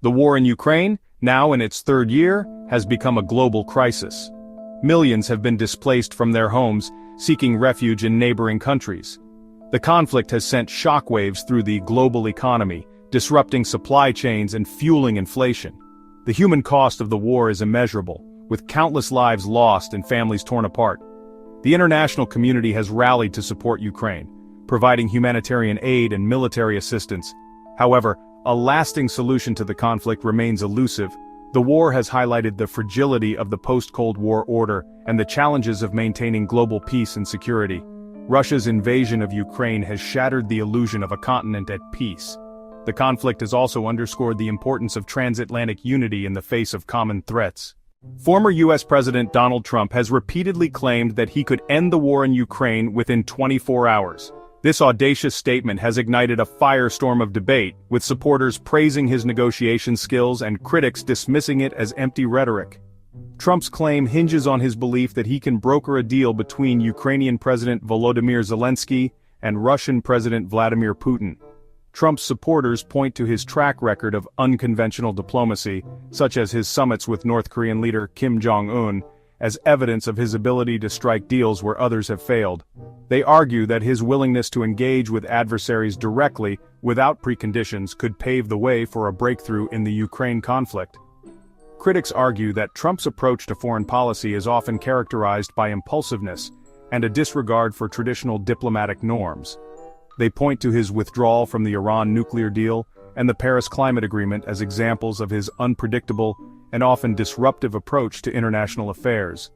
The war in Ukraine, now in its third year, has become a global crisis. Millions have been displaced from their homes, seeking refuge in neighboring countries. The conflict has sent shockwaves through the global economy, disrupting supply chains and fueling inflation. The human cost of the war is immeasurable, with countless lives lost and families torn apart. The international community has rallied to support Ukraine, providing humanitarian aid and military assistance. However, a lasting solution to the conflict remains elusive. The war has highlighted the fragility of the post-Cold War order and the challenges of maintaining global peace and security. Russia's invasion of Ukraine has shattered the illusion of a continent at peace. The conflict has also underscored the importance of transatlantic unity in the face of common threats. Former U.S. President Donald Trump has repeatedly claimed that he could end the war in Ukraine within 24 hours. This audacious statement has ignited a firestorm of debate, with supporters praising his negotiation skills and critics dismissing it as empty rhetoric. Trump's claim hinges on his belief that he can broker a deal between Ukrainian President Volodymyr Zelensky and Russian President Vladimir Putin. Trump's supporters point to his track record of unconventional diplomacy, such as his summits with North Korean leader Kim Jong-un, as evidence of his ability to strike deals where others have failed. They argue that his willingness to engage with adversaries directly, without preconditions, could pave the way for a breakthrough in the Ukraine conflict. Critics argue that Trump's approach to foreign policy is often characterized by impulsiveness and a disregard for traditional diplomatic norms. They point to his withdrawal from the Iran nuclear deal and the Paris Climate Agreement as examples of his unpredictable and often disruptive approach to international affairs.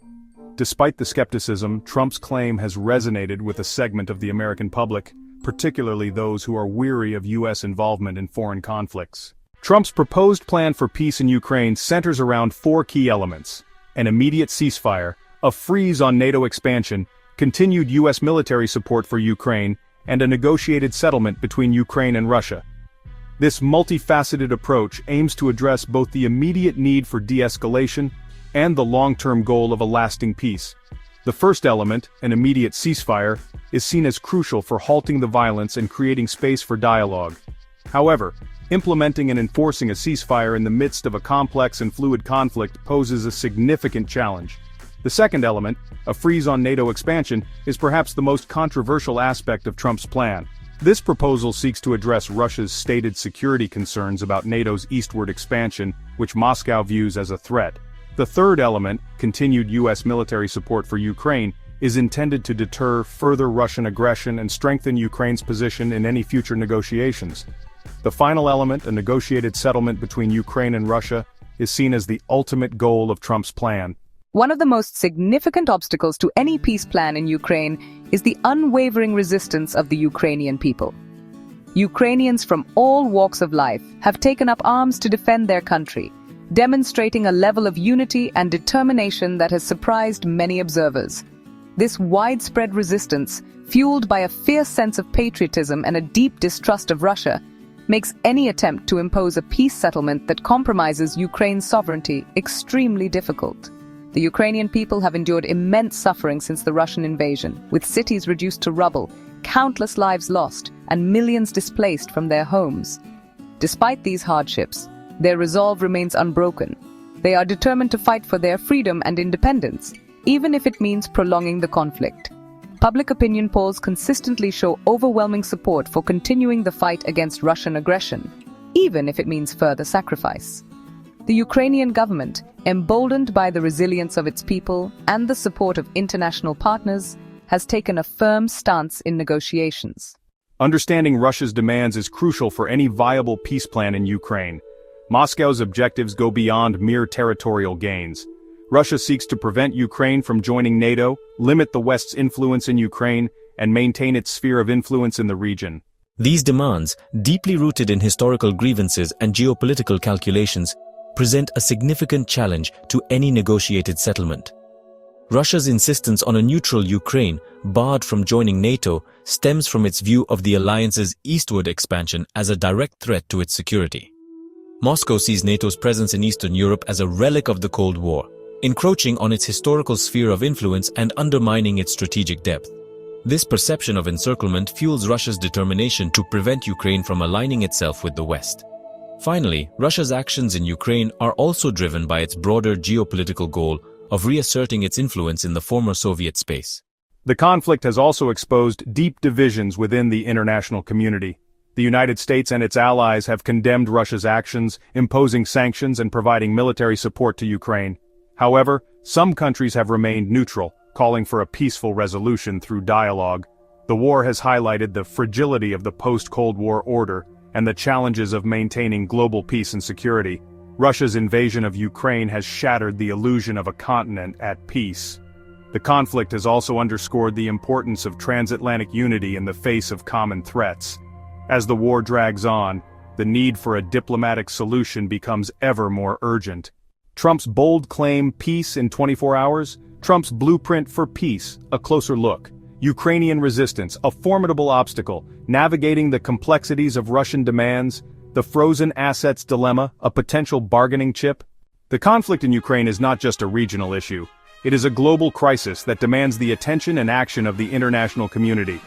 Despite the skepticism, Trump's claim has resonated with a segment of the American public, particularly those who are weary of U.S. involvement in foreign conflicts. Trump's proposed plan for peace in Ukraine centers around four key elements: an immediate ceasefire, a freeze on NATO expansion, continued U.S. military support for Ukraine, and a negotiated settlement between Ukraine and Russia. This multifaceted approach aims to address both the immediate need for de-escalation and the long-term goal of a lasting peace. The first element, an immediate ceasefire, is seen as crucial for halting the violence and creating space for dialogue. However, implementing and enforcing a ceasefire in the midst of a complex and fluid conflict poses a significant challenge. The second element, a freeze on NATO expansion, is perhaps the most controversial aspect of Trump's plan. This proposal seeks to address Russia's stated security concerns about NATO's eastward expansion, which Moscow views as a threat. The third element, continued U.S. military support for Ukraine, is intended to deter further Russian aggression and strengthen Ukraine's position in any future negotiations. The final element, a negotiated settlement between Ukraine and Russia, is seen as the ultimate goal of Trump's plan. One of the most significant obstacles to any peace plan in Ukraine is the unwavering resistance of the Ukrainian people. Ukrainians from all walks of life have taken up arms to defend their country, demonstrating a level of unity and determination that has surprised many observers. This widespread resistance, fueled by a fierce sense of patriotism and a deep distrust of Russia, makes any attempt to impose a peace settlement that compromises Ukraine's sovereignty extremely difficult. The Ukrainian people have endured immense suffering since the Russian invasion, with cities reduced to rubble, countless lives lost, and millions displaced from their homes. Despite these hardships, their resolve remains unbroken. They are determined to fight for their freedom and independence, even if it means prolonging the conflict. Public opinion polls consistently show overwhelming support for continuing the fight against Russian aggression, even if it means further sacrifice. The Ukrainian government, emboldened by the resilience of its people and the support of international partners, has taken a firm stance in negotiations. Understanding Russia's demands is crucial for any viable peace plan in Ukraine. Moscow's objectives go beyond mere territorial gains. Russia seeks to prevent Ukraine from joining NATO, limit the West's influence in Ukraine, and maintain its sphere of influence in the region. These demands, deeply rooted in historical grievances and geopolitical calculations, present a significant challenge to any negotiated settlement. Russia's insistence on a neutral Ukraine, barred from joining NATO, stems from its view of the alliance's eastward expansion as a direct threat to its security. Moscow sees NATO's presence in Eastern Europe as a relic of the Cold War, encroaching on its historical sphere of influence and undermining its strategic depth. This perception of encirclement fuels Russia's determination to prevent Ukraine from aligning itself with the West. Finally, Russia's actions in Ukraine are also driven by its broader geopolitical goal of reasserting its influence in the former Soviet space. The conflict has also exposed deep divisions within the international community. The United States and its allies have condemned Russia's actions, imposing sanctions and providing military support to Ukraine. However, some countries have remained neutral, calling for a peaceful resolution through dialogue. The war has highlighted the fragility of the post-Cold War order and the challenges of maintaining global peace and security. Russia's invasion of Ukraine has shattered the illusion of a continent at peace. The conflict has also underscored the importance of transatlantic unity in the face of common threats. As the war drags on, the need for a diplomatic solution becomes ever more urgent. Trump's bold claim, peace in 24 hours, Trump's blueprint for peace, a closer look. Ukrainian resistance, a formidable obstacle, navigating the complexities of Russian demands, the frozen assets dilemma, a potential bargaining chip. The conflict in Ukraine is not just a regional issue. It is a global crisis that demands the attention and action of the international community.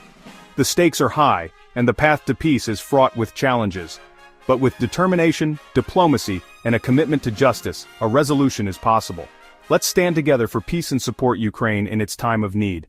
The stakes are high, and the path to peace is fraught with challenges. But with determination, diplomacy, and a commitment to justice, a resolution is possible. Let's stand together for peace and support Ukraine in its time of need.